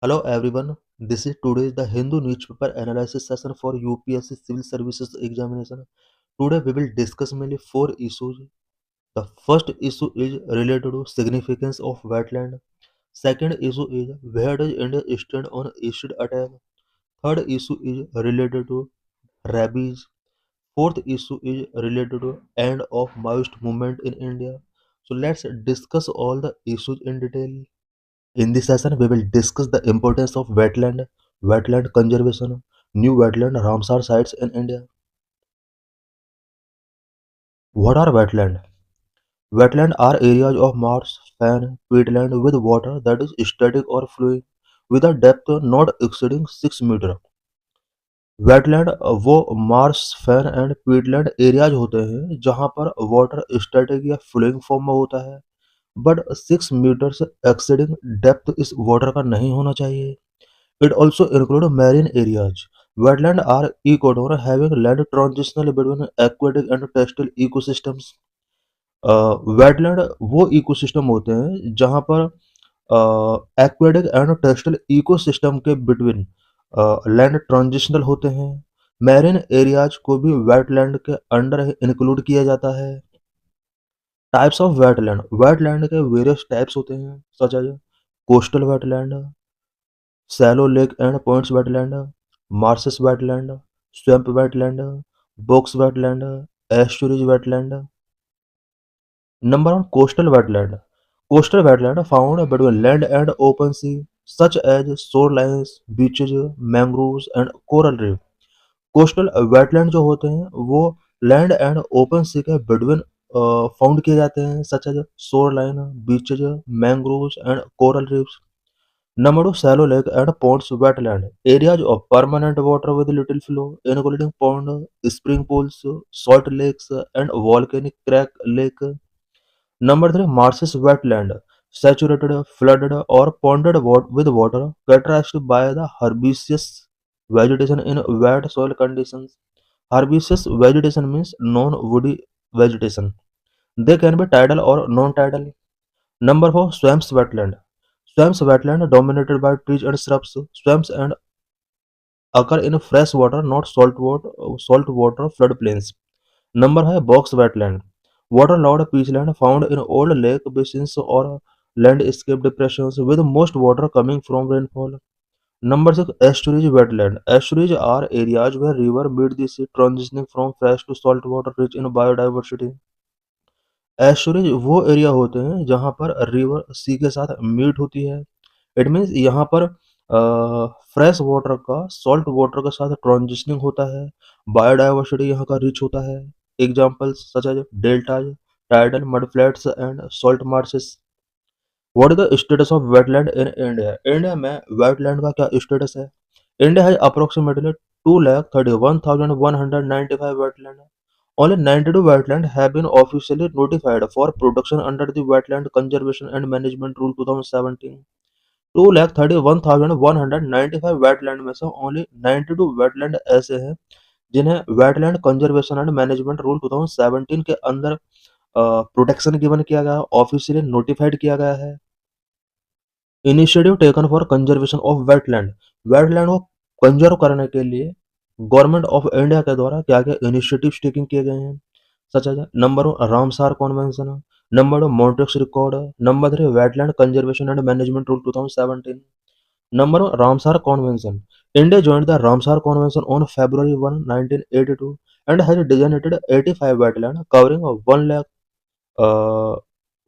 Hello everyone, this is today's the Hindu newspaper analysis session for UPSC Civil Services examination. Today we will discuss mainly four issues. The first issue is related to significance of wetland. Second issue is where does India stand on acid attack. Third issue is related to rabies. Fourth issue is related to end of Maoist movement in India. So let's discuss all the issues in detail. In this session, we will discuss the importance of wetland conservation, new wetland Ramsar sites in India. What are wetland? Wetland are areas of marsh, fen, peatland with water that is static or flowing with a depth not exceeding 6 meter. Wetland वो marsh, fen and peatland areas होते हैं जहां पर water static या flowing form में होता है but 6 meter से एक्सीडिंग डेप्थ इस वाटर का नहीं होना चाहिए. It also includes marine areas. Wetlands are ecotour having land transitional between aquatic and terrestrial ecosystems. Wetland वो इकोसिस्टम होते हैं जहाँ पर एक्वेटिक एंड टेरेस्ट्रियल इकोसिस्टम के बिटवीन लैंड ट्रांजिशनल होते हैं. मैरिन एरियाज को भी वेटलैंड के अंडर इंक्लूड किया जाता है. टाइप्स ऑफ वेटलैंड के वेरियस टाइप्स होते हैं such as coastal wetland, shallow lake and points wetland, marshes wetland, swamp wetland, box wetland, estuaries wetland. Number one, coastal wetland. Coastal wetland found between land and open sea, such as shorelines, beaches, mangroves and coral reef. Coastal wetland जो होते हैं वो land and open सी के between found किए जाते हैं such as shore line, beaches, mangroves and coral reefs. Number two, shallow lake and ponds wetland. Areas of permanent water with little flow, including pond, spring pools, salt lakes, and volcanic crack lake. Number three, marshes wetland. Saturated, flooded, or ponded with water, characterized by the herbaceous vegetation in wet soil conditions. Herbaceous vegetation means non-woody vegetation. They can be tidal or non-tidal. Number four, swamps wetland. Swamps wetland dominated by trees and shrubs. Swamps and occur in fresh water, not saltwater floodplains. Number है box wetland. Waterlogged peatland found in old lake basins or landscape depressions with most water coming from rainfall. Number six, estuaries wetland. Estuaries are areas where river meet the sea, transitioning from fresh to salt water, rich in biodiversity. Estuaries वो area होते हैं जहाँ पर river सी के साथ meet होती है. It means यहाँ पर फ्रेश वाटर का सॉल्ट वाटर के साथ ट्रांजिशनिंग होता है. बायोडाइवर्सिटी यहाँ का रिच होता है. Examples such as deltas, tidal mud flats and salt marshes. What is the status of wetland in India? India में वेटलैंड का क्या स्टेटस है? India has approximately 2,31,195 wetland. Only 92 wetlands have been officially notified for protection under the Wetland Conservation and Management Rule 2017. 2,31,195 wetland में से only 92 wetland ऐसे हैं जिन्हें Wetland Conservation and Management Rule 2017 के अंदर प्रोटेक्शन गिवन किया गया है, ऑफिशियली नोटिफाइड किया गया है. Initiative taken for conservation of wetland. Wetland को कंजर्व करने के लिए गवर्नमेंट ऑफ इंडिया के द्वारा क्या क्या इनिशिएटिव टेकिंग किए गए हैं such as number one Ramsar convention, number two Montreux record, number three wetland conservation and management rule 2017. Number one Ramsar convention. India joined the Ramsar Convention on February 1, 1982 and has designated 85 wetland covering 1 lakh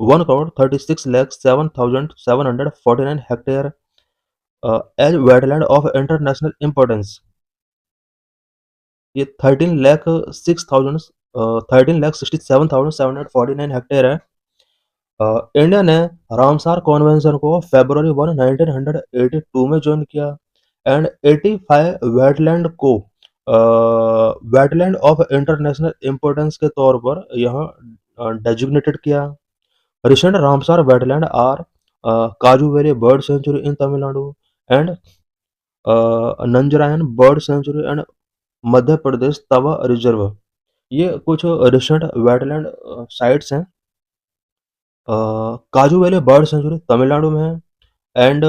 1,36,07,749 hectare as wetland of international importance. ये 13,67,749 hectare है. India ने Ramsar convention को February 1, 1982 में join किया and 85 wetland को wetland of international importance के तौर पर यहाँ डेजिग्नेटेड किया. Recent Ramsar wetland are Kaju Valley Bird Sanctuary in Tamil Nadu and Nanjarayan Bird Sanctuary and Madhya Pradesh Tawa reserve. ये कुछ रिसेंट वेटलैंड साइट्स हैं. काजू वैली बर्ड सेंचुरी तमिलनाडु में है and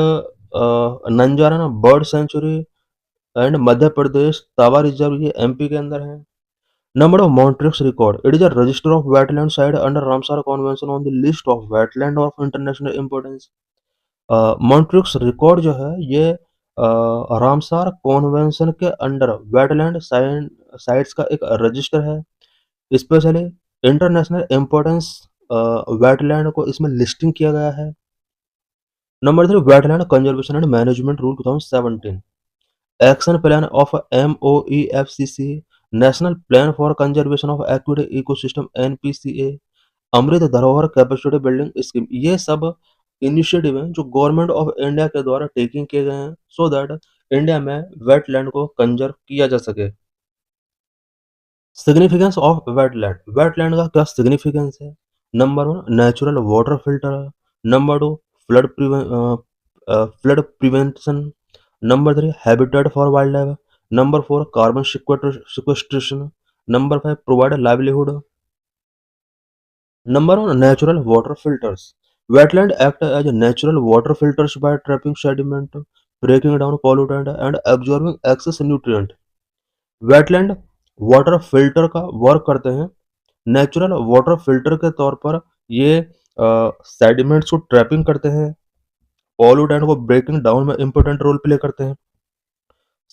नंजारा bird sanctuary and Madhya Pradesh तावा रिजर्व, ये एमपी के अंदर है। Number of Montreux record, it is a resistor of wetland site under Ramsar convention on the list of wetland of international importance. Montreux record जो है ये रामसार कॉन्वेंशन के under wetland sites का एक रजिस्टर है। स्पेशली इंटरनेशनल इम्पोर्टेंस वेटलैंड को इसमें listing किया गया है। Number 3, wetland conservation and management rule 2017, action plan of MOEFCC, national plan for conservation of aquatic ecosystem NPCA, अमृत धरोहर कैपेसिटी बिल्डिंग स्कीम, ये सब इनिशिएटिव हैं जो गवर्नमेंट ऑफ इंडिया के द्वारा टेकिंग किए गए हैं सो दैट इंडिया में वेटलैंड को कंजर्व किया जा सके। सिग्निफिकेंस ऑफ वेटलैंड, वेटलैंड का क्या सिग्निफिकेंस है? नंबर 1, नेचुरल वाटर फिल्टर है। Number 2, flood flood prevention. Number 3, habitat for wild life. Number 4, carbon sequestration. Number 5, provide livelihood. Number 1, natural water filters. Wetland act as natural water filters by trapping sediment, breaking down pollutant and absorbing excess nutrient. Wetland water filter का work करते हैं। Natural water filter के तौर पर ये sediments को trapping करते हैं, पॉल्यूटेंट को ब्रेकिंग डाउन में इंपॉर्टेंट रोल प्ले करते हैं,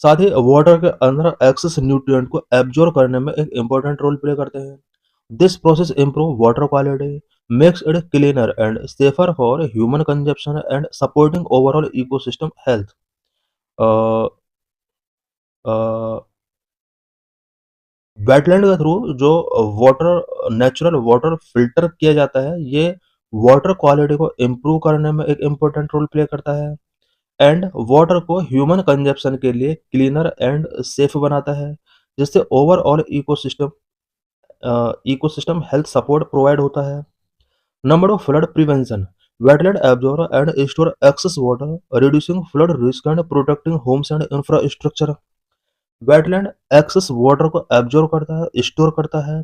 साथ ही वाटर के अंदर एक्सेस न्यूट्रिएंट को एब्जॉर्ब करने में एक इंपॉर्टेंट रोल प्ले करते हैं। This process improves water quality, makes it cleaner and safer for human consumption and supporting overall ecosystem health. uh, uh, wetland के थ्रू जो वाटर नेचुरल वाटर फिल्टर किया जाता है ये वाटर क्वालिटी को improve करने में एक इम्पोर्टेंट रोल प्ले करता है एंड वाटर को ह्यूमन कंजप्शन के लिए क्लीनर एंड सेफ बनाता है, जिससे overall ecosystem health support provide होता है। Number of flood prevention. Wetland absorb and store excess water, reducing flood risk and protecting homes and infrastructure. Wetland excess water को absorb करता है, स्टोर करता है।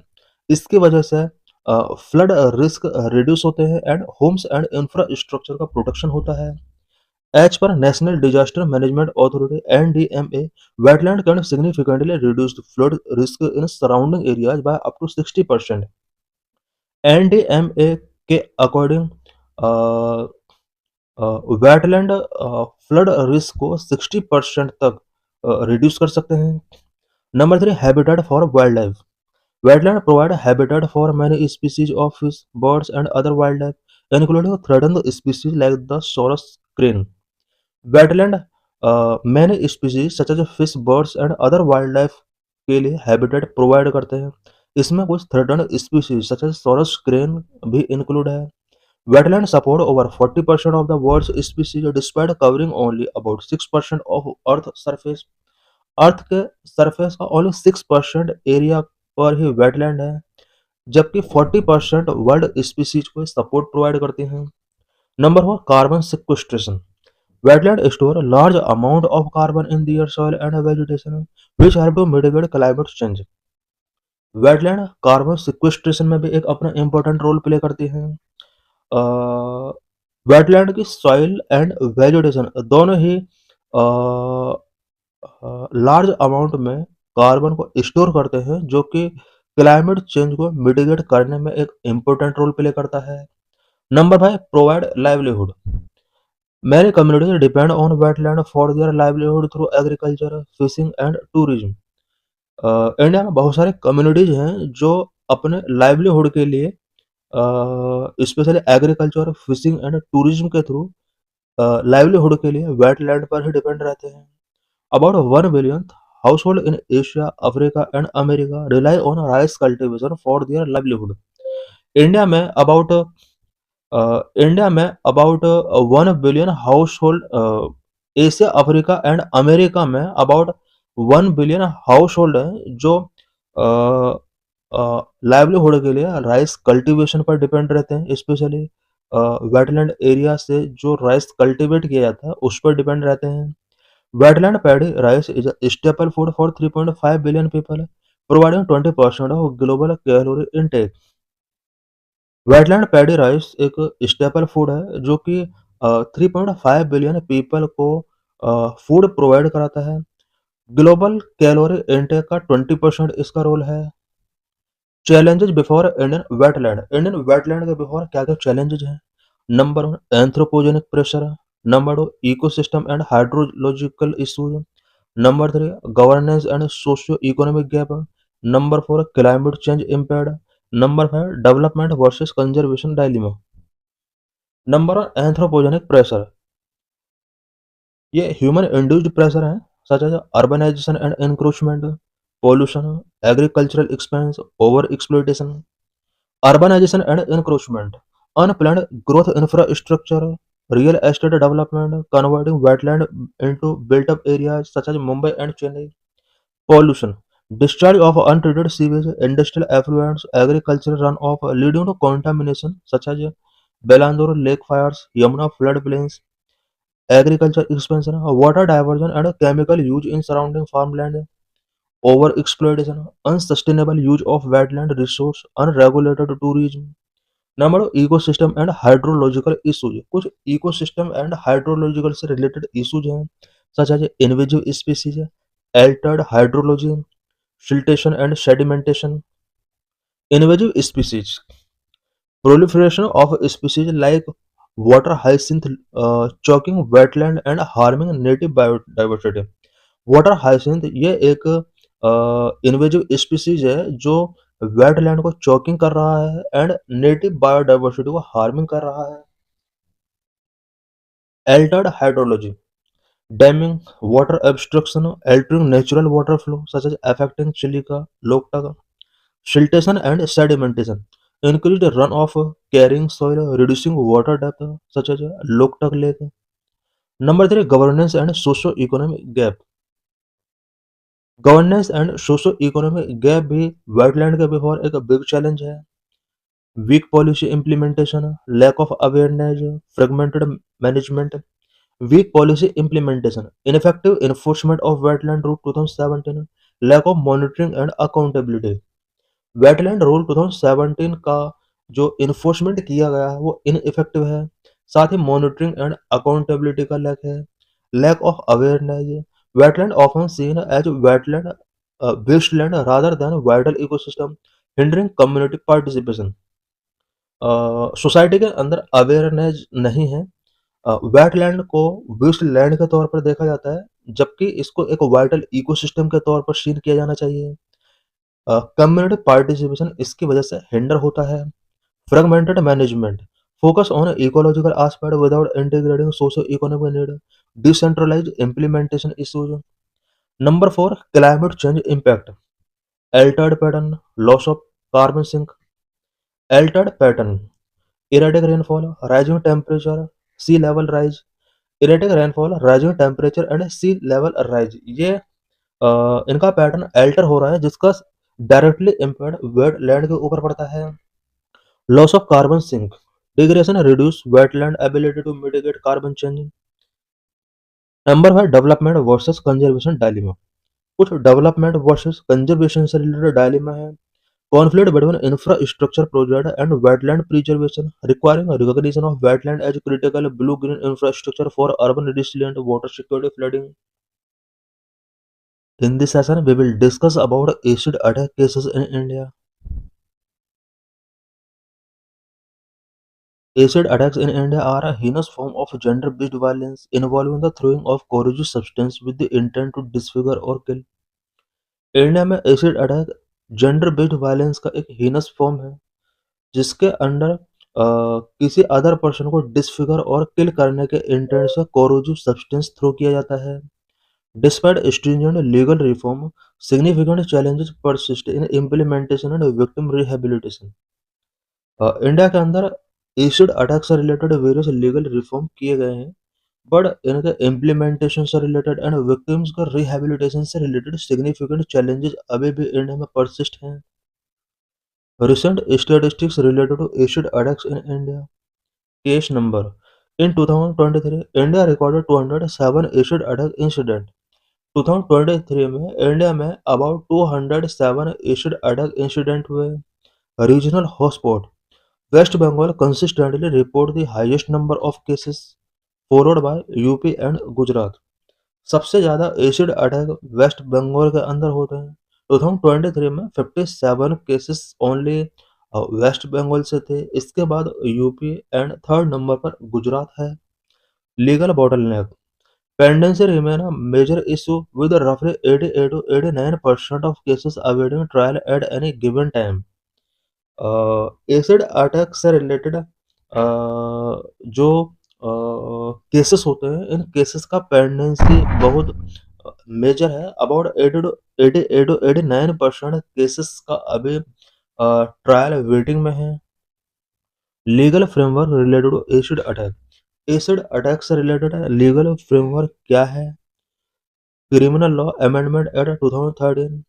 इसकी वजह से फ्लड रिस्क रिड्यूस होते हैं एंड होम्स एंड इंफ्रास्ट्रक्चर का प्रोटेक्शन होता है। एज पर national disaster management authority NDMA, wetland can significantly reduce flood risk in surrounding areas by up to 60%। NDMA के अकॉर्डिंग वेटलैंड फ्लड रिस्क को 60% तक reduce कर सकते हैं। Number 3, habitat for wild life. Wetland provide habitat for many species of fish, birds and other wild life including threatened species like the source crane. Wetland many species such as fish, birds and other wild life के लिए habitat provide करते हैं। इसमें कुछ threatened species such as sarus crane भी include है। Wetlands support over 40% of the world's species despite covering only about 6% of Earth's surface. अर्थ के surface का ओनली 6% एरिया पर ही वेटलैंड है, जबकि 40% वर्ल्ड स्पीसीज को सपोर्ट प्रोवाइड करते हैं। Number 4, carbon sequestration. Wetland store large amount of carbon in their soil and vegetation which help to mitigate climate change. Wetland carbon sequestration में भी एक अपना इंपॉर्टेंट रोल प्ले करती हैं। वेटलैंड की सॉइल एंड वेजिटेशन दोनों ही लार्ज अमाउंट में carbon को स्टोर करते हैं, जो कि क्लाइमेट चेंज को मिटिगेट करने में एक इम्पोर्टेंट रोल प्ले करता है। Number 5, provide livelihood. Many communities depend on wetland for their livelihood through agriculture, fishing and tourism. India में बहुत सारे कम्युनिटीज हैं जो अपने लाइवलीहुड के लिए specially agriculture, fishing and tourism के थ्रू लाइवलीहुड के लिए वेटलैंड पर ही डिपेंड रहते हैं। About 1 billion household in Asia, Africa and America rely on rice cultivation for their livelihood. India में अबाउट इंडिया में about 1 billion household, Asia, Africa and America में about 1 billion household हैं जो लाइवलीहुड के लिए राइस कल्टीवेशन पर depend रहते हैं। स्पेशली वेटलैंड एरिया से जो राइस कल्टीवेट किया जाता है उस पर डिपेंड रहते हैं। Wetland paddy rice is a staple food for 3.5 billion people, providing 20% of global calorie intake. Wetland paddy rice एक स्टेपल फूड है जो कि 3.5 बिलियन पीपल को फूड प्रोवाइड कराता है। ग्लोबल कैलोरी इनटेक का 20% इसका रोल है। चैलेंजेस बिफोर इंडियन वेटलैंड के बिफोर क्या क्या चैलेंजेस हैं? Number one, anthropogenic pressure. Number two, ecosystem and hydrological issues. Number three, governance and socio economic gap. Number four, climate change impact. Number five, development versus conservation dilemma. Number one, anthropogenic pressure. ये human induced pressure है, such as urbanization and encroachment, pollution, agricultural expense, over exploitation. Urbanization and encroachment, unplanned growth infrastructure, real estate development, converting wetland into built-up areas such as Mumbai and Chennai. Pollution, discharge of untreated sewage, industrial effluents, agricultural runoff, leading to contamination such as Belandur lake fires, Yamuna floodplains. Agriculture expansion, water diversion and chemical use in surrounding farmland. Overexploitation, unsustainable use of wetland resource, unregulated tourism. Number दो, ecosystem and hydrological issues. कुछ ecosystem and hydrological से related issues हैं, such as invasive species, altered hydrology, siltation and sedimentation. Invasive species, proliferation of species like water hyacinth choking wetland and harming native biodiversity. Water hyacinth ये एक invasive species है जो wetland को choking कर रहा है and native biodiversity को harming कर रहा है। Altered hydrology, damming, water obstruction, altering natural water flow such as affecting Chilika, Loktak, siltation and sedimentation, increased runoff, carrying soil, reducing water depth such as Loktak Lake. Number three, governance and socio-economic gap. Governance and socio economic gap भी wetland के before एक big challenge है। Weak policy implementation, lack of awareness, fragmented management. Weak policy implementation, ineffective enforcement of wetland rule 2017, lack of monitoring and accountability. Wetland rule 2017 का जो enforcement किया गया है वो इनइफेक्टिव है, साथ ही मॉनिटरिंग एंड अकाउंटेबिलिटी का लैक है। Lack of awareness, wetland often seen as wetland wasteland rather than vital ecosystem, hindering community participation. Society के अंदर अवेयरनेस नहीं है। वेटलैंड को वेस्टलैंड के तौर पर देखा जाता है जबकि इसको एक वाइटल इकोसिस्टम के तौर पर सीन किया जाना चाहिए। कम्युनिटी पार्टिसिपेशन इसकी वजह से हिंडर होता है। Fragmented management, focus on ecological aspect without integrating socio-economic need, decentralized implementation issues. Number four, climate change impact, altered pattern, loss of carbon sink, altered pattern, erratic rainfall, rising temperature, sea level rise, erratic rainfall, rising temperature and sea level rise। ये इनका pattern alter हो रहा है जिसका directly impact wetland के ऊपर पड़ता है। Loss of carbon sink, degradation reduce wetland ability to mitigate carbon change। Number 5, development versus conservation dilemma. कुछ डेवलपमेंट वर्सेस कंजर्वेशन से रिलेटेड डायलेमा है। Conflict between infrastructure project and wetland preservation, requiring recognition of wetland as critical blue green infrastructure for urban resilient water security flooding। In this session, we will discuss about acid attack cases in India. Acid attacks in India are a heinous form of gender-based violence involving the throwing of corrosive substance with the intent to disfigure or kill। India में acid attack gender based violence का एक heinous form है जिसके under किसी other person को disfigure और किल करने के इंटेंट से कोरोजिव सब्सटेंस थ्रो किया जाता है। Despite stringent legal reform, significant challenges persist in implementation and victim rehabilitation. India के अंदर एसिड अटैक से रिलेटेड वेरियस लीगल रिफॉर्म किए गए हैं बट इनके इम्प्लीमेंटेशन से रिलेटेड एंड विक्टिम्स का रिहेबिलिटेशन से रिलेटेड सिग्निफिकेंट चैलेंजेस अभी भी इंडिया में परसिस्ट हैं। Recent statistics related to acid attacks in India. Case number. In 2023, India recorded 207 acid attack incident। 2023 में इंडिया में about 207 acid attack incident हुए। Regional hotspot. West Bengal consistently report the highest number of cases। followed by UP and Gujarat. सबसे ज़्यादा acid attack waste Bengal के अंदर होते हैं। 2023 में 57 केसेस ओनली वेस्ट बंगाल से थे। इसके बाद यूपी एंड थर्ड नंबर पर गुजरात है। Legal bottleneck pendency remain a major issue with roughly 88 to 89% of cases awaiting trial at any given time। Acid attack से रिलेटेड जो केसेस होते हैं, इन केसेस का पेंडेंसी बहुत मेजर है। अबाउट 89% केसेस का अभी ट्रायल वेटिंग में है। Legal framework related to acid attack. Acid attack से रिलेटेड लीगल फ्रेमवर्क क्या है? Criminal law amendment act 2013,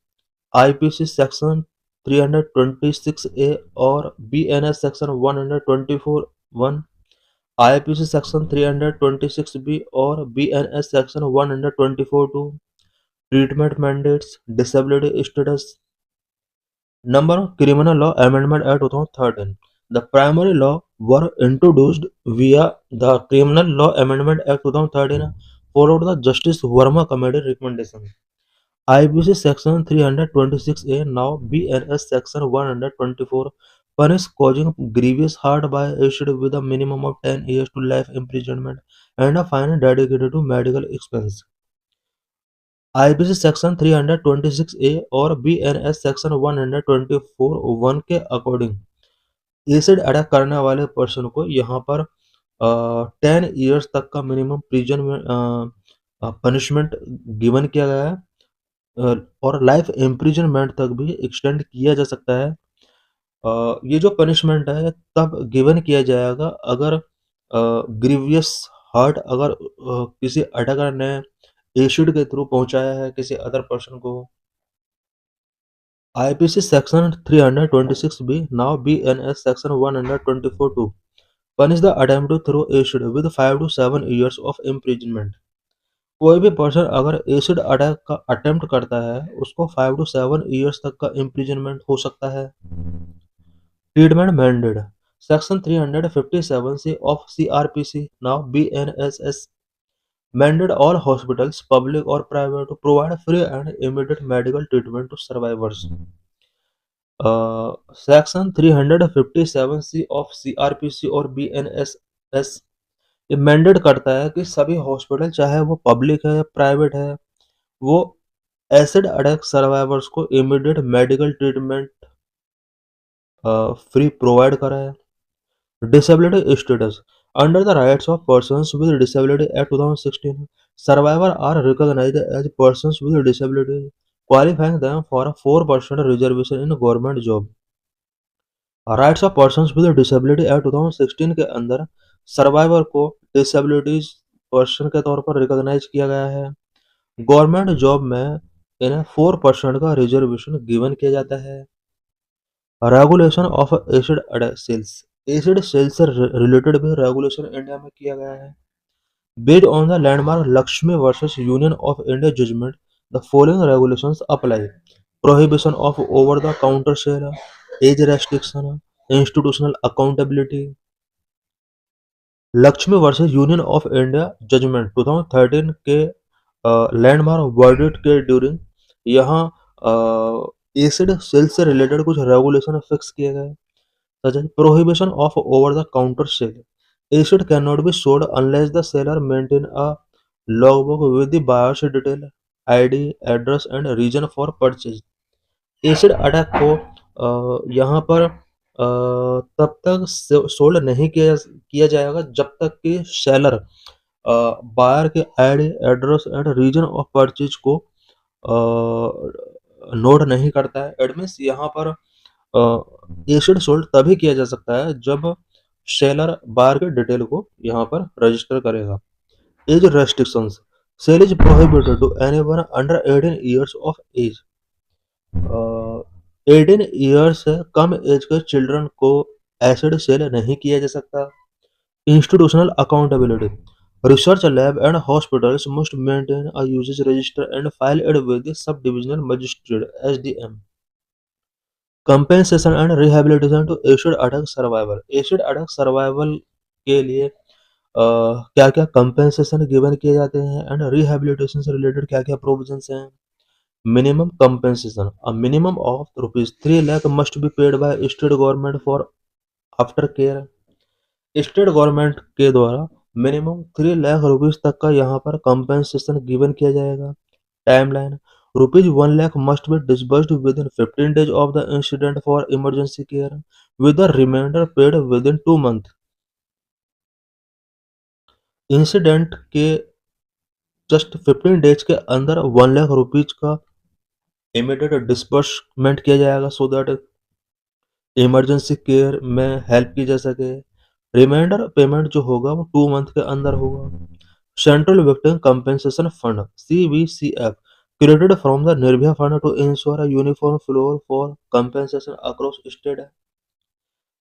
IPC section 326 A और BNS section 124 1, IPC section 326 B और BNS section 124 2, treatment mandates, disability status. Number Criminal Law Amendment Act 2013. The primary law were introduced via the Criminal Law Amendment Act 2013, followed the Justice Verma Committee recommendation. IPC Section 326A, now BNS Section 124, punish causing grievous heart by issued with a minimum of 10 years to life imprisonment and a fine dedicated to medical expense। IPC section 326 A और BNS section 124 1 के according acid attack करने वाले person को यहाँ पर 10 years तक का minimum prison में पनिशमेंट गिवन किया गया है, और लाइफ इम्प्रिजनमेंट तक भी एक्सटेंड किया जा सकता है। ये जो पनिशमेंट है तब गिवन किया जाएगा अगर ग्रीवियस हार्ट अगर किसी अटैकर ने एसिड के थ्रू पहुंचाया है किसी अदर पर्सन को। IPC section 326 B, now BNS section 124 2, punish the attempt to throw acid with 5 to 7 years of imprisonment. कोई भी पर्सन अगर एसिड अटैक का अटेम्प्ट करता है उसको 5 to 7 years तक का इम्प्रिजनमेंट हो सकता है। Treatment mandate section 357 C of CrPC, now BNSS, mandate all hospitals, public or private, to provide free and immediate medical treatment to survivors। Section 357 C of CrPC और BNSS ये mandate करता है कि सभी हॉस्पिटल चाहे वो पब्लिक है या प्राइवेट है वो एसिड अटैक सर्वाइवर्स को immediate medical treatment free provide कराए। Disability status under the Rights of Persons with Disability Act 2016, survivors are recognized as persons with disability, qualifying them for a 4% reservation in government job। Rights of persons with disability act 2016 के अंदर survivor को disabilities person के तौर पर recognise किया गया है। Government job में इन्हें 4% का रिजर्वेशन गिवन किया जाता है। Regulation of acid sales, acid sales से रिलेटेड भी रेगुलेशन इंडिया में किया गया है। Based on the landmark Laxmi versus union of India judgment, the following regulations apply. Prohibition of over the counter sale, as restriction, institutional accountability. Laxmi versus union of India judgment 2013 के landmark verdict के during यहाँ acid sales से related कुछ regulation fix किए गए, such as prohibition of over-the-counter sale. Acid cannot be sold unless the seller maintain a logbook with the buyer's detail, ID, address and reason for purchase। Acid attack को यहाँ पर तब तक sold नहीं किया जाएगा जब तक कि सेलर बायर के ID, address and reason of purchase को नोट नहीं करता है। इट मीन्स यहाँ पर एसिड सोल्ड तभी किया जा सकता है जब सेलर बायर के डिटेल को यहाँ पर रजिस्टर करेगा। Age restrictions, sale is prohibited to anyone under 18 years of age. 18 years से कम एज के चिल्ड्रन को एसिड सेल नहीं किया जा सकता। Institutional accountability, research lab and hospitals must maintain a usage register and file it with the sub divisional magistrate SDM. Compensation and rehabilitation to acid attack survival, acid attack survival के लिए क्या क्या compensation given किए जाते हैं and rehabilitation से related क्या क्या प्रोविजंस हैं। Minimum compensation, a minimum of ₹3 lakh must be paid by state government for after care. State government के द्वारा मिनिमम 3 लाख रुपीज तक का यहाँ पर कंपेंसेशन गिवन किया जाएगा। Timeline, ₹1 lakh must be disbursed within 15 days of the incident for emergency care with the reminder paid within 2 month। Incident के just 15 days के अंदर 1 लाख रुपीज का इमीडिएट डिस्बर्समेंट किया जाएगा सो दैट इमरजेंसी केयर में help की जा सके। रिमाइंडर पेमेंट जो होगा वो 2 मंथ के अंदर होगा। Central victim compensation fund CVCF created from the Nirbhaya Fund to ensure a uniform floor for compensation across state।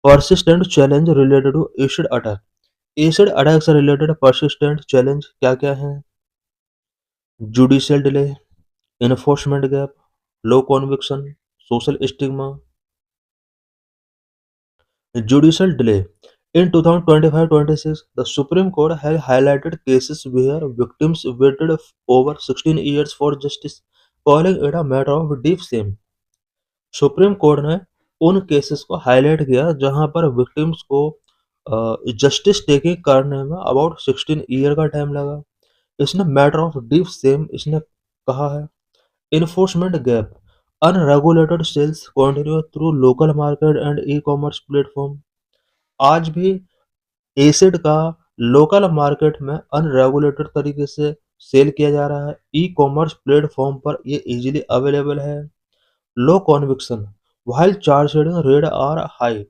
persistent challenge related to acid attack। Acid attack से रिलेटेड persistent challenge क्या क्या है? Judicial delay, enforcement gap, low conviction, social stigma. Judicial delay. In 2025-26, the Supreme Court has highlighted cases where victims waited over 16 years for justice, calling it a matter of deep shame। Supreme court ने उन cases को highlight किया जहां पर victims को justice taking करने में about 16 year का टाइम लगा। इसने मैटर ऑफ डीप सेम इसने कहा है। Enforcement gap, unregulated sales continue through local market and e commerce platform. आज भी एसिड का लोकल मार्केट में अनरेगुलेटेड तरीके से सेल किया जा रहा है। ई कॉमर्स प्लेटफॉर्म पर ये इजीली अवेलेबल है। लो conviction, while charge rate are high,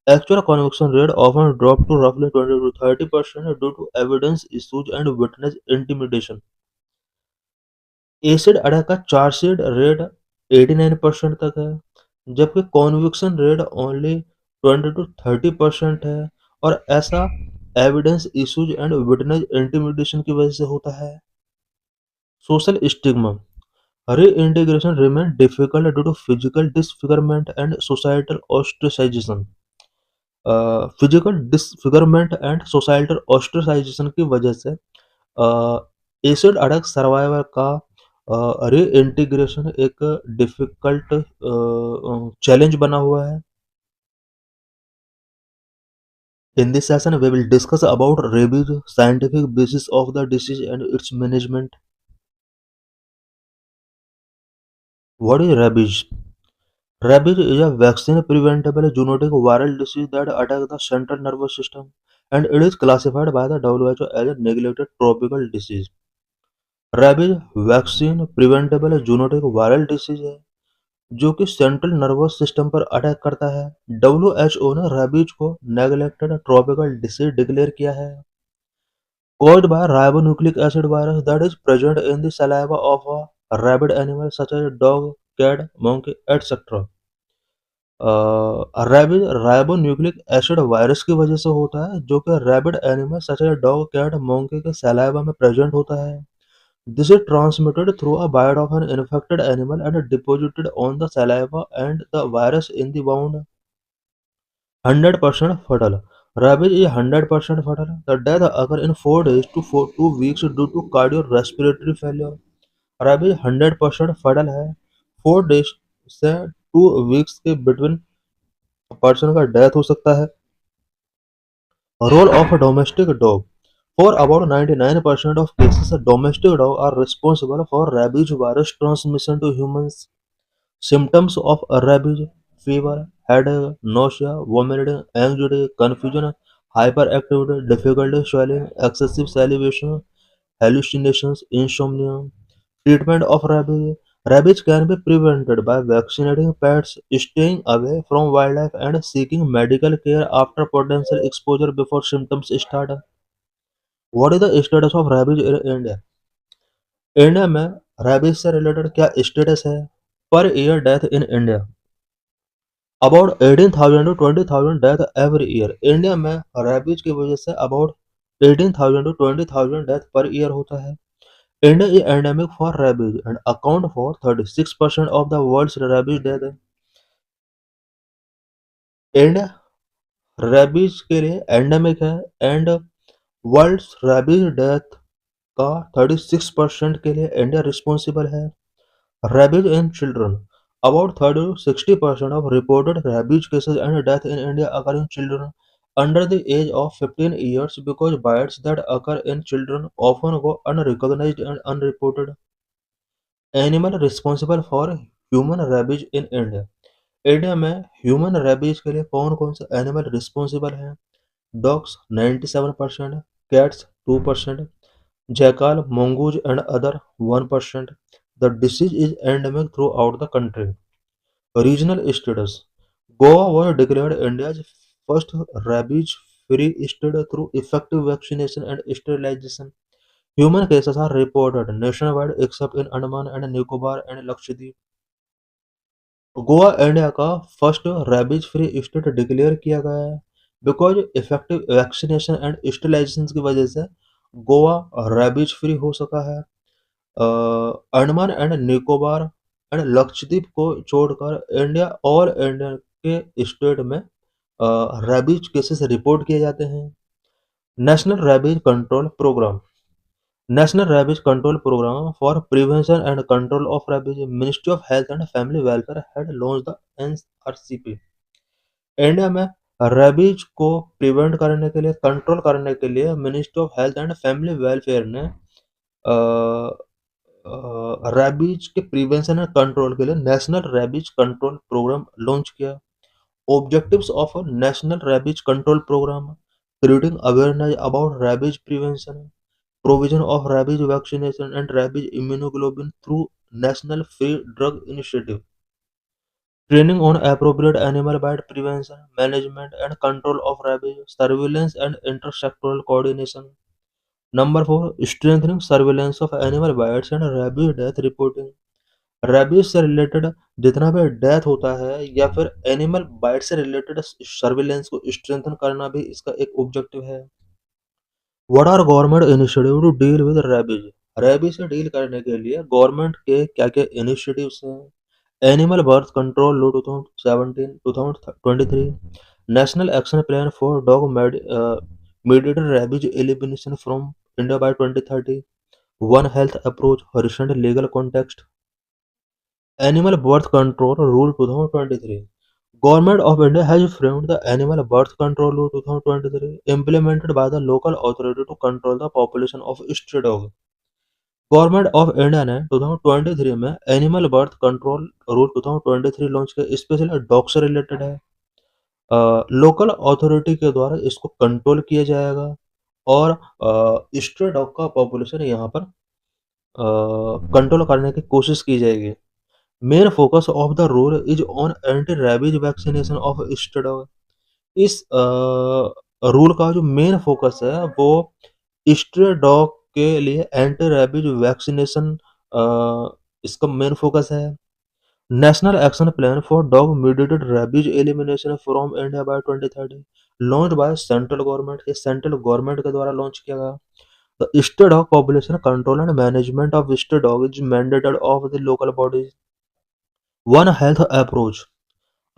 actual conviction rate often drop to roughly 20 to 30% due to evidence issues and witness intimidation। Acid attack का चार्जशीट रेट 89% तक है जबकि कॉन्विक्शन रेट ओनली 20 to 30% है और ऐसा evidence issues and witness intimidation की वजह से होता है। Social stigma, reintegration remain difficult due to physical disfigurement and societal ostracization। Physical disfigurement and societal ostracization की वजह से एसिड अटैक सर्वाइवर का रीइंटीग्रेशन एक डिफिकल्ट चैलेंज बना हुआ है। In this session, we will discuss about rabies, scientific basis of the disease and its management। What is rabies? Rabies is a vaccine-preventable zoonotic viral disease that attacks the central nervous system, and it is classified by the WHO as a neglected tropical disease। Rabies vaccine preventable zoonotic viral disease है जो कि central nervous system पर attack करता है। WHO ने rabies को neglected tropical disease declare किया है। caused by ribonucleic acid virus that is present in the saliva of a rabid animal such as dog, cat, monkey, etc। Rabies ribonucleic acid virus की वजह से होता है जो कि rabid animal such as dog, cat, monkey के saliva में present होता है। This is transmitted through a bite of an infected animal and deposited on the saliva and the virus in the wound। 100% fatal। Rabies is 100% fatal। The death occur in 4 days to 2 weeks due to cardiorespiratory failure। Rabies 100% fatal है। 4 days से 2 weeks के between person का death हो सकता है। Role of domestic dog, for about 99% of cases, domestic dogs are responsible for rabies virus transmission to humans। Symptoms of rabies: fever, headache, nausea, vomiting, anxiety, confusion, hyperactivity, difficulty swallowing, excessive salivation, hallucinations, insomnia। Treatment of rabies: rabies can be prevented by vaccinating pets, staying away from wildlife, and seeking medical care after potential exposure before symptoms start। What is the status of rabies in India? India में rabies से related क्या status है? Per year death in India about 18,000 to 20,000 death every year. India में rabies की वजह से about 18,000 to 20,000 death per year होता है। India is endemic for rabies and account for 36% of the world's rabies death. India rabies के लिए endemic है and world rabies death का 36% के लिए इंडिया रिस्पॉन्सिबल है। Rabies in children, about 30 to 60% of reported rabies cases and death in India occur in children under the age of 15 years because bites that occur in children often go unrecognized and unreported. Animal responsible for human rabies in India, India में human rabies के लिए कौन कौन से animal responsible हैं? Dogs 97%, cats 2%, jackal, mongoose and other 1%. The disease is endemic throughout the country. Regional status: Goa was declared India's first rabies-free state through effective vaccination and sterilization. Human cases are reported nationwide except in Andaman and Nicobar and Lakshadweep. Goa India का first rabies free state declare किया गया है because effective vaccination and sterilization की वजह से Goa rabies free हो सका है। अंडमान एंड निकोबार एंड लक्षद्वीप को छोड़कर इंडिया ऑल इंडिया के स्टेट में रेबीज केसेस रिपोर्ट किए जाते हैं। National rabies control programme, national rabies control programme for prevention and control of rabies, ministry of health and family welfare had launch the NRCP. India में rabies को prevent करने के लिए, control करने के लिए ministry of health and family welfare ने rabies के प्रिवेंशन एंड कंट्रोल के लिए national rabies control programme launch किया। Objectives of national rabies control programme: creating awareness about rabies prevention, provision of rabies vaccination and rabies immunoglobulin through National Free Drug Initiative, training on appropriate animal bite prevention, management and control of rabies, surveillance and intersectoral coordination. Number 4, strengthening surveillance of animal bites and rabies death reporting. Rabies से related जितना भी death होता है या फिर animal bite से related surveillance को strengthen करना भी इसका एक ऑब्जेक्टिव है। What are government initiative to deal with rabies, rabies से डील करने के लिए गवर्नमेंट के क्या क्या इनिशिएटिव्स हैं? Animal birth control law 2017 2023, national action plan for dog mediated rabies elimination from India by 2030, One Health approach, recent legal context, Animal Birth Control Rule 2023. Government of India has framed the Animal Birth Control Rule 2023, implemented by the local authority to control the population of stray dogs. Government of India ने 2023 में animal birth control rule 2023 launch किया, specially dog से related है। Local authority के द्वारा इसको control किया जाएगा और स्ट्रे डॉग का पॉपुलेशन यहाँ पर कंट्रोल करने की कोशिश की जाएगी। Main focus of the rule is on anti rabies vaccination of stray dog. इस रूल का जो मेन फोकस है वो स्ट्रे डॉग के लिए एंटी रेबीज वैक्सीनेशन इसका मेन फोकस है। National action plan for dog mediated rabies elimination from India by 2030, launch by central government, ये सेंट्रल गवर्नमेंट के द्वारा लॉन्च किया गया। The stay dog population control and management of stay dog is mandated of the local bodies. One health approach,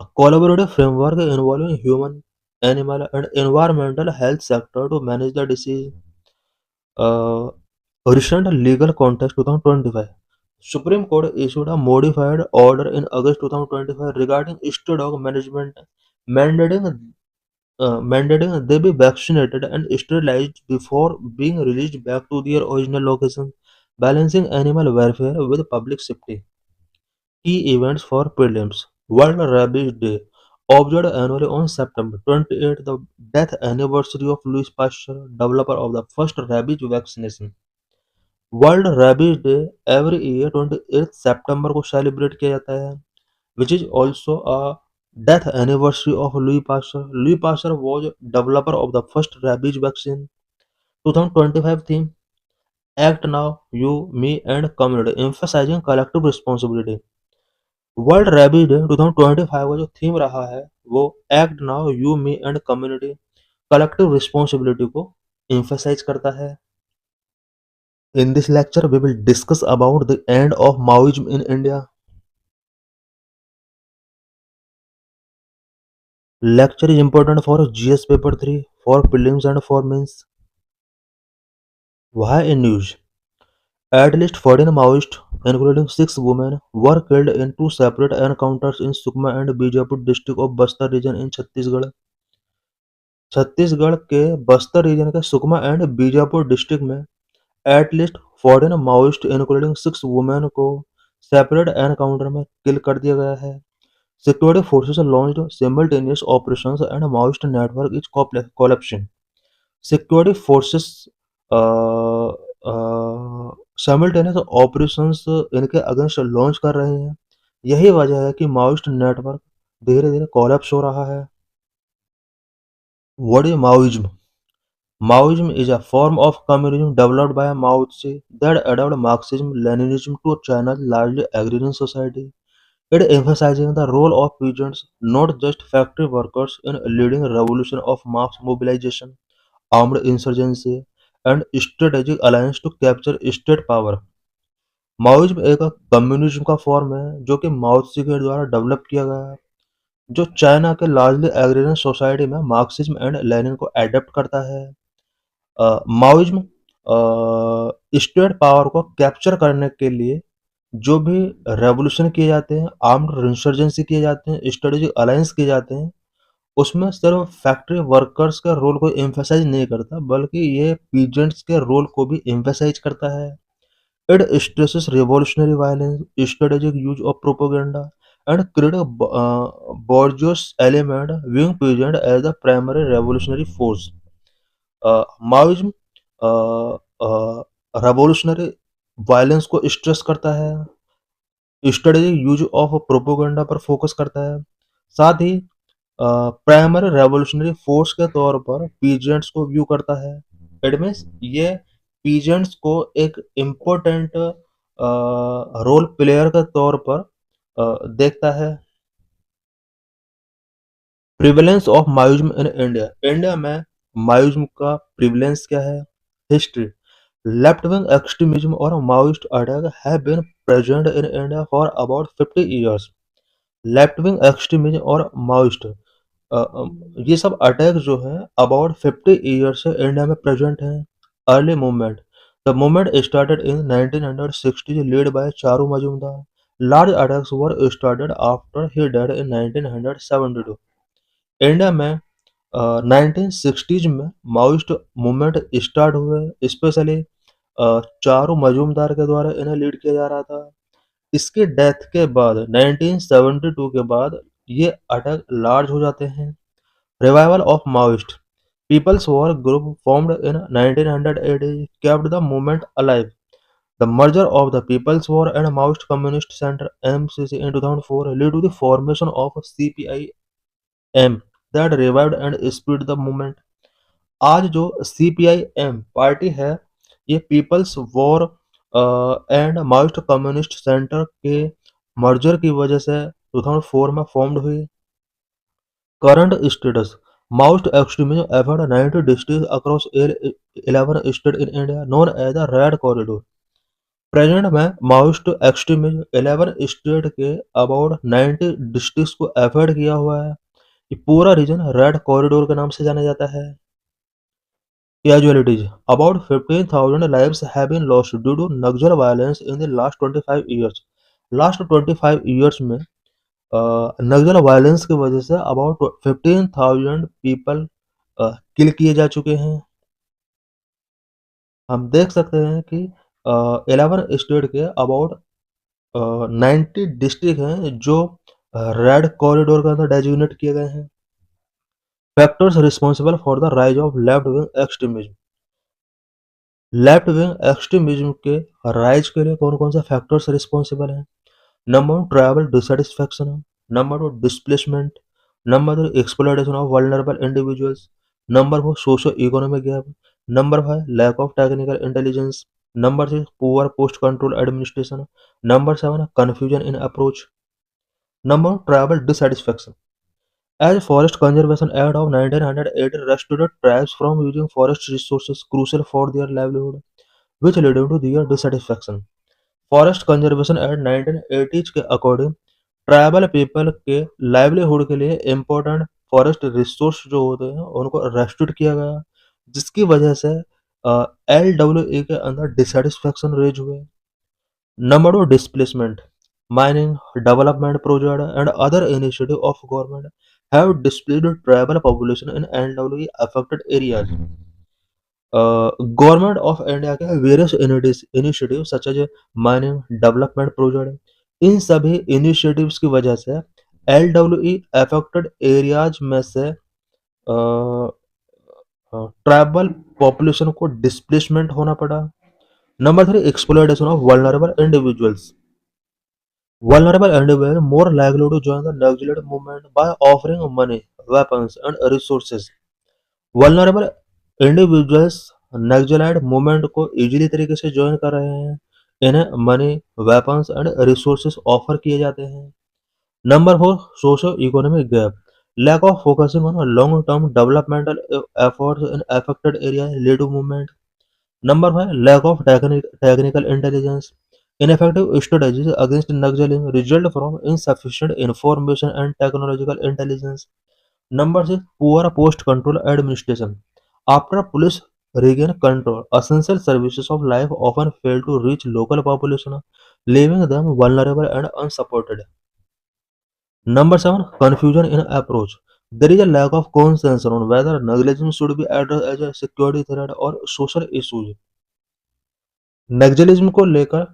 a collaborative framework involving human, animal, and environmental health sector to manage the disease. Uh, Recent legal context 2025. Supreme Court issued a modified order in August 2025 regarding stray dog management, mandating mandating they be vaccinated and sterilized before being released back to their original location, balancing animal welfare with public safety. Key events for prelims: World Rabies Day, observed annually on September 28th, the death anniversary of Louis Pasteur, developer of the first rabies vaccination. World rabies day every year 28 सितंबर को celebrate किया जाता है, which is also a death anniversary of Louis Pasteur. Louis Pasteur was developer of the first rabies vaccine. 2025 theme: act now you me and community, emphasising collective responsibility. World rabies day 2025 का जो theme रहा है वो act now you me and community, collective responsibility को emphasise करता है। In this lecture, we will discuss about the end of Maoism in India. Lecture is important for GS paper 3, for prelims and for mains. Why in news? At least 14 Maoists, including 6 women, were killed in two separate encounters in Sukma and Bijapur district of Bastar region in Chhattisgarh. Chhattisgarh के Bastar reason के Sukma and Bijapur district में at least 14 Maoist including 6 women को separate encounter में किल कर दिया गया है। Security forces launched simultaneous operations and Maoist network is collapsing. Security forces simultaneous operations इनके अगेंस्ट लॉन्च कर रहे हैं। यही वजह है कि माओइस्ट नेटवर्क धीरे धीरे कोलैप्स हो रहा है। What is Maoism? Maoism is a form of communism developed by Mao Tse that adopted Marxism-Leninism to China's largely agrarian society. It emphasizing the role of peasants, not just factory workers, in leading a revolution of mass mobilization, armed insurgency, and strategic alliance to capture state power. Maoism एक communism का form है जो कि माओ त्से के द्वारा develop किया गया है, जो चाइना के लार्जली एग्रेरियन सोसाइटी में मार्क्सिज्म एंड लेनिन को एडेप्ट करता है। माओइज्म स्टेट पावर को कैप्चर करने के लिए जो भी रेवोल्यूशन किए जाते हैं, आर्म्ड इंसर्जेंसी किए जाते हैं, स्ट्रेटेजिक अलायंस किए जाते हैं, उसमें सिर्फ फैक्ट्री वर्कर्स का रोल को एम्फेसाइज नहीं करता, बल्कि ये पीजेंट्स के रोल को भी एम्फेसाइज करता है। It stresses revolutionary violence, strategic use of propaganda and create bourgeois element viewing peasant as the primary revolutionary force. Maoism revolutionary violence को स्ट्रेस करता है, स्ट्रेटेजिक यूज ऑफ प्रोपोगंडा पर फोकस करता है, साथ ही प्राइमरी रेवोल्यूशनरी फोर्स के तौर पर पीजेंट्स को व्यू करता है। इट मीन्स ये पीजेंट्स को एक इम्पोर्टेंट रोल प्लेयर के तौर पर देखता है। Prevalence of Maoism in India. India में माओइज्म का प्रिवेलेंस क्या है? History. Left-wing extremism or Maoist attack have been present in India for about 50 years. Left-wing extremism और Maoist ये सब अटैक जो हैं about 50 years से इंडिया में प्रेजेंट हैं। Early movement. The movement started in 1960 led by Charu Majumdar. Large attacks were started after he died in 1972. India में 1960s में माओइस्ट मूवमेंट स्टार्ट हुए, स्पेशली चारू मजूमदार के द्वारा इन्हें लीड किया जा रहा था। इसके डेथ के बाद 1972 के बाद ये अटैक लार्ज हो जाते हैं। Revival of Maoist. People's War Group formed in 1980 kept the movement alive. The merger of the People's War and Maoist Communist Center (MCC) in 2004 led to the formation of CPI-M that revived and spurred the movement. आज जो CPI-M party है, ये People's War and Maoist Communist Centre के merger की वजह से 2004 में formed हुई। Current status. Maoist extremism affect 90 districts across 11 state in India known as the Red Corridor. Present में माओइस्ट एक्सट्रीमिज्म 11 स्टेट के अबाउट 90 डिस्ट्रिक्ट्स को अफेक्ट किया हुआ है। ये पूरा रीजन रेड कॉरिडोर के नाम से जाना जाता है। Casualties. About 15,000 lives have been lost due to Naxal violence in the last 25 years. Last 25 years में नक्सल वायलेंस की वजह से अबाउट 15,000 पीपल किल किए जा चुके हैं। हम देख सकते हैं कि 11 स्टेट के अबाउट 90 डिस्ट्रिक्ट हैं जो रेड कॉरिडोर के अंदर डेजिग्नेट किए गए हैं। Factors responsible for the rise of left wing extremism. Left wing extremism के राइज के लिए कौन कौन से फैक्टर्स रिस्पॉन्सिबल हैं? Number one, tribal dissatisfaction. Number two, displacement. Number three, exploitation of vulnerable individuals. Number four, socio economic gap. Number five, lack of technical intelligence. Number six, poor post control administration. Number seven, confusion in approach. Number tribal dissatisfaction. As Forest Conservation Act of 1980 restricted tribes from using forest resources crucial for their livelihood, which led to their dissatisfaction. Forest conservation act 1980 के according tribal people के livelihood के लिए important forest resource जो होते हैं उनको restrict किया गया, जिसकी वजह से LWA के अंदर डिससेटिस्फैक्शन रेज हुए। Number 2, displacement. Mining, development project and other initiative of government have displaced tribal population in NWE affected areas. Government of India के various initiatives such as mining, development project, इन सभी initiatives की वजह से LWE affected areas में से tribal population को displacement होना पड़ा। Number 3, exploitation of vulnerable individuals. Vulnerable individuals more likely to join the Naxalite movement by offering money, weapons, and resources. Vulnerable individuals Naxalite movement को easily तरीके से join कर रहे हैं। इन्हें money, weapons and resources offer किए जाते हैं। Number 4, socio economic gap. Lack of focusing on long-term developmental efforts in affected areas lead to movement. Number 5, lack of technical intelligence. Ineffective strategies against Naxalism result from insufficient information and technological intelligence. Number 6, poor post-control administration. After police regain control, essential services of life often fail to reach local population, leaving them vulnerable and unsupported. Number 7, confusion in approach. There is a lack of consensus on whether Naxalism should be addressed as a security threat or social issue. Naxalism को लेकर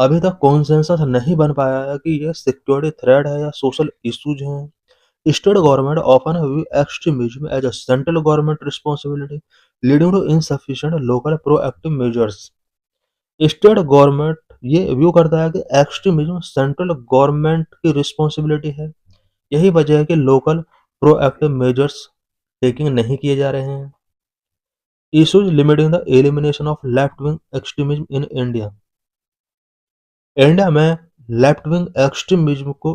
अभी तक consensus नहीं बन पाया है कि यह सिक्योरिटी थ्रेट है या सोशल इश्यूज हैं। State government often view extremism as a central government responsibility leading to insufficient local proactive measures. State government ये व्यू करता है कि एक्सट्रीमिज्म सेंट्रल गवर्नमेंट की रिस्पॉन्सिबिलिटी है। यही वजह है कि लोकल प्रोएक्टिव मेजर्स टेकिंग नहीं किए जा रहे हैं। Issues limiting the elimination of left wing extremism in India. India में लेफ्ट विंग एक्सट्रीमिज्म को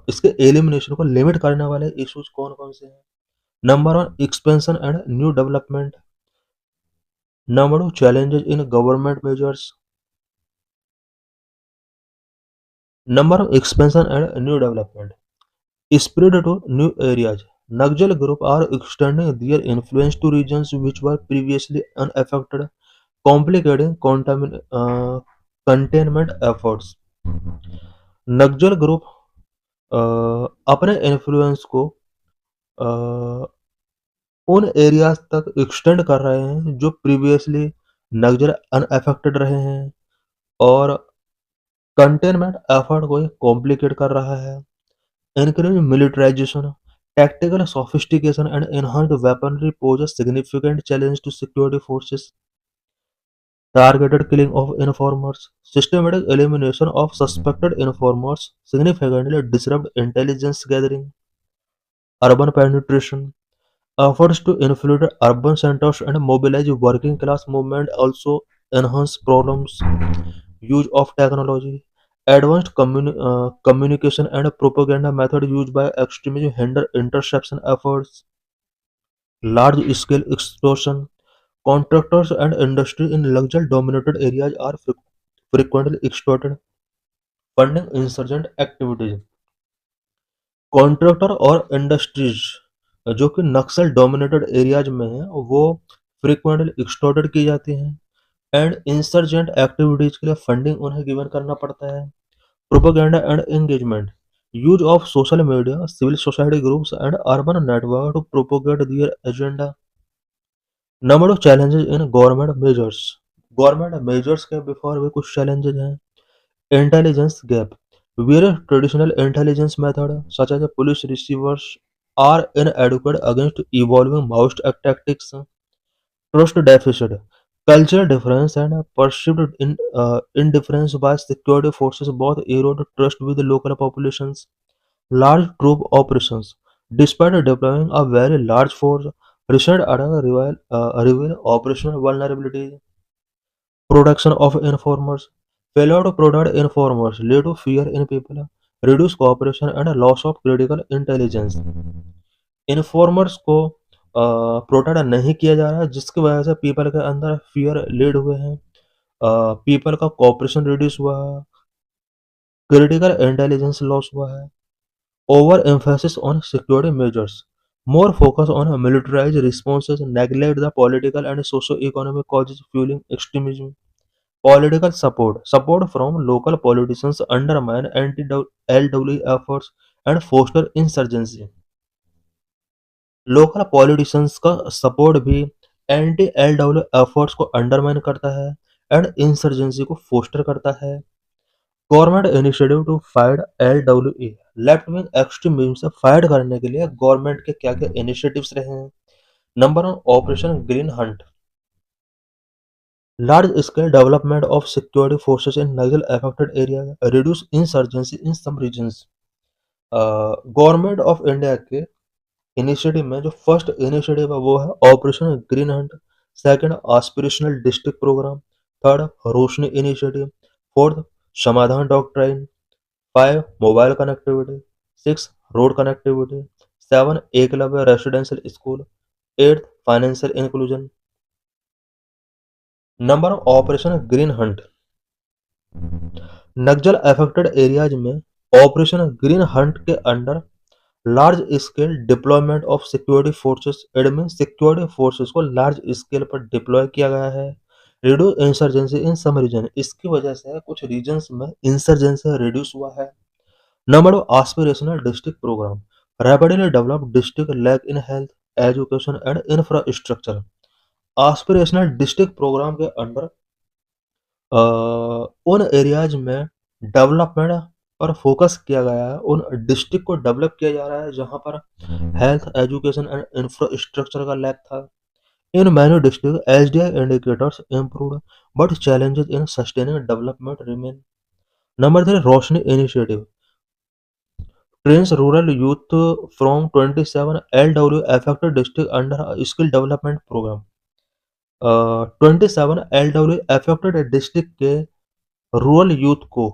इसके एलिमिनेशन को लिमिट करने वाले इश्यूज कौन कौन से हैं? Number 1, expansion and new development. Number 2, challenges in government measures. Number 1, expansion and new development. Spread to new areas. Naxal group are extending their influence to regions which were previously unaffected, complicating containment efforts. Naxal group अपने influence को उन areas तक extend कर रहे हैं जो previously नक्सल unaffected रहे हैं और कंटेनमेंट एफर्ट को कॉम्प्लिकेट कर रहा है। Increase militarisation, tactical sophistication and enhanced weaponry pose a significant challenge to security forces. Targeted killing of informers, systematic elimination of suspected informers significantly disrupt intelligence gathering. Urban penetration, efforts to infiltrate urban centers and mobilize working class movement also enhance problems. Use of technology, advanced communication and propaganda methods used by extremism hinder interception efforts. Large scale extortion, contractors and industry in luxury dominated areas are frequently extorted, funding insurgent activities. Contractor और industries जो कि नक्सल dominated areas में हैं वो frequently extorted की जाती हैं and insurgent activities के लिए फंडिंग उन्हें गिवन करना पड़ता है। Propaganda and engagement, use of social media, civil society groups and urban network to propagate their agenda. Number of challenges in government measures, government measures के बिफोर भी कुछ challenges हैं। Intelligence gap. Various traditional intelligence methods, such as police receivers, are inadequate against evolving mouse tactics. Trust deficit. Cultural difference and perceived indifference by security forces both erode trust with local populations. Large troop operations. Despite deploying a very large force, recent attacks reveal operational vulnerabilities. Production of informers. Failure to produce informers lead to fear in people, reduce cooperation and a loss of critical intelligence. Informers को protect नहीं किया जा रहा है जिसकी वजह से people के अंदर फियर लीड हुए हैं, पीपल का कॉपरेशन रिड्यूस हुआ है, क्रिटिकल इंटेलिजेंस लॉस हुआ है। Over emphasis on security measures, More focus on militarized responses, neglect the political and socio-economic causes fueling extremism. Political support from local politicians undermine anti-LW efforts and foster insurgency. Local politicians का support भी anti LW efforts को undermine करता है and insurgency को foster करता है। Government initiative to fight LW left wing extremism से fight करने के लिए गवर्नमेंट के क्या क्या इनिशिएटिव्स रहे हैं। Number one, operation green hunt, large scale development of security forces in Naxal affected area, reduce insurgency in some regions. Government of India के इनिशिएटिव में जो फर्स्ट इनिशिएटिव है वो है operation green hunt, second aspirational district programme, third Roshni initiative, fourth Samadhan doctrine, five mobile connectivity, six road connectivity, seven Eklavya residential school, eight financial inclusion. Number operation green hunt, Naxal affected areas में operation green Hunt के under large scale deployment of security forces, admin security forces को large scale पर deploy किया गया है। Reduce insurgency in some reason, इसकी वजह से कुछ रीजन्स में इंसर्जेंसी रिड्यूस हुआ है। नंबर दो, aspirational district programme, rapidly develop district lack in health, education and infrastructure. Aspirational district programme के अंडर उन एरियाज में डेवलपमेंट पर फोकस किया गया है, उन डिस्ट्रिक्ट को डेवलप किया जा रहा है जहां पर हेल्थ, एजुकेशन एंड इंफ्रास्ट्रक्चर का लैक था। In many district SDI indicators improved but challenges in sustaining development remain. Number three, Roshni initiative trains rural youth from 27 LW affected district under a skill development program। 27 LW affected district के rural youth को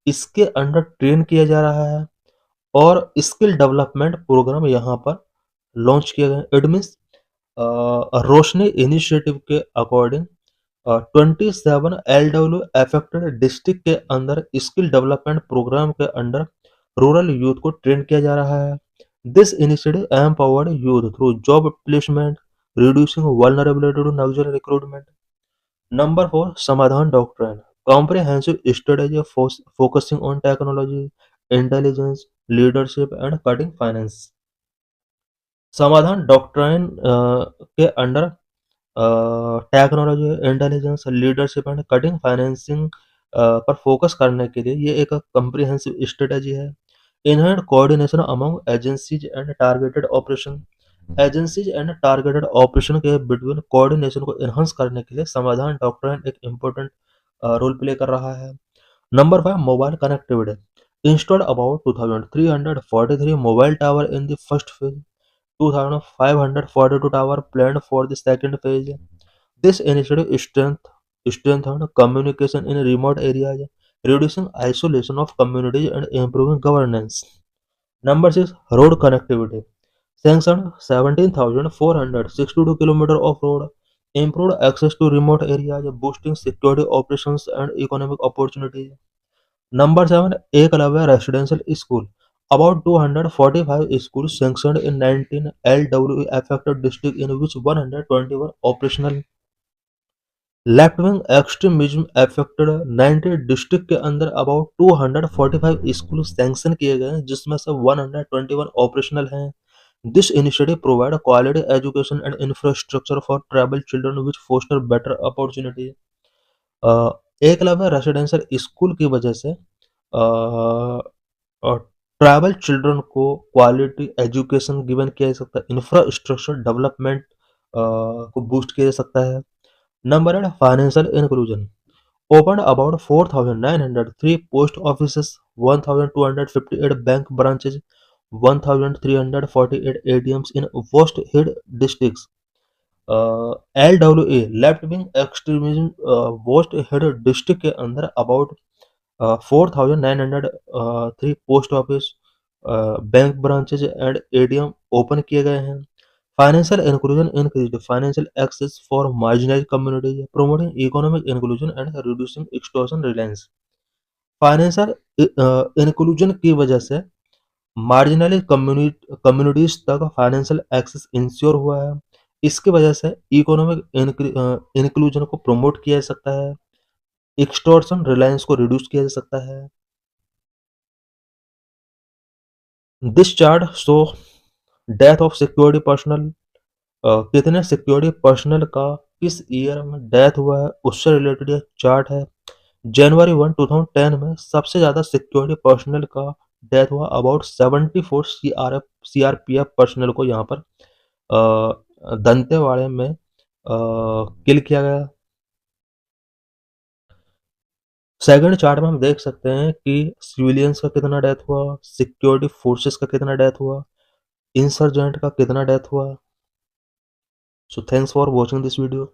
इसके under train किया जा रहा है और skill development programme यहाँ पर लॉन्च किया गया। इट मीन्स रोशनी इनिशिएटिव के अकॉर्डिंग 27 LW अफेक्टेड डिस्ट्रिक्ट के अंदर स्किल डेवलपमेंट प्रोग्राम के अंडर रूरल यूथ को ट्रेन किया जा रहा है। This initiative empowered youth through job placement, reducing vulnerability to Naxal recruitment. Number four, Samadhan doctrine, comprehensive strategy focusing on technology, intelligence, leadership and cutting finance। समाधान doctrine के under technology, intelligence, leadership and cutting financing पर focus करने के लिए ये एक comprehensive strategy है। In hand coordination among agencies and targeted operation, agencies and targeted operation के बिटवीन कोऑर्डिनेशन को एनहांस करने के लिए समाधान डॉक्ट्राइन एक इम्पोर्टेंट रोल प्ले कर रहा है। Number five, mobile connectivity, installed about 2343 mobile tower in the first phase, 2542 tower planned for the second phase। This initiative strengthened communication in remote areas, reducing isolation of communities and improving governance। Number six, road connectivity, sanctioned 17,462 kilometers of road, improved access to remote areas, boosting security operations and economic opportunities। Number seven, Eklavya Residential School, about 245 schools sanctioned in 19 LW affected districts, in which 121 operational। Left wing extremism affected 90 district के अंदर about 245 school sanction किए गए हैं, जिसमें से 121 operational हैं। This initiative provide quality education and infrastructure for tribal children which foster better opportunity. Eklavya residential school की वजह से ट्राइबल चिल्ड्रन को क्वालिटी एजुकेशन गिवन किया जा सकता है, इंफ्रास्ट्रक्चर डेवलपमेंट को बूस्ट किया जा सकता है। Number eight, financial inclusion, opened about 4,903 post offices, 1,258 bank branches, 1,348 ATMs in worst hit districts। LWA left wing extremism worst hit district के अंदर about 4,903 post office, bank branches and ATM open किए गए हैं। Financial inclusion increased financial access for marginalised communities, promoting economic inclusion and reducing extortion reliance. Financial inclusion की वजह से marginally communities तक financial access ensure हुआ है। इसकी वजह से इकोनॉमिक इंक्लूजन को प्रमोट किया जा सकता है। एक्सटॉर्शन रिलायंस को रिड्यूस किया जा सकता है। This chart show death of security personal, कितने सिक्योरिटी पर्सनल का किस ईयर में डेथ हुआ है उससे रिलेटेड ये चार्ट है। जनवरी 1 2010 में सबसे ज़्यादा सिक्योरिटी पर्सनल का डेथ हुआ, अबाउट 74 सीआरपीएफ पर्सनल को यहाँ पर दंतेवाड़े में किल किया गया। सेकंड चार्ट में हम देख सकते हैं कि सिविलियंस का कितना डेथ हुआ, सिक्योरिटी फोर्सेस का कितना डेथ हुआ, इंसर्जेंट का कितना डेथ हुआ। So thanks for watching this video.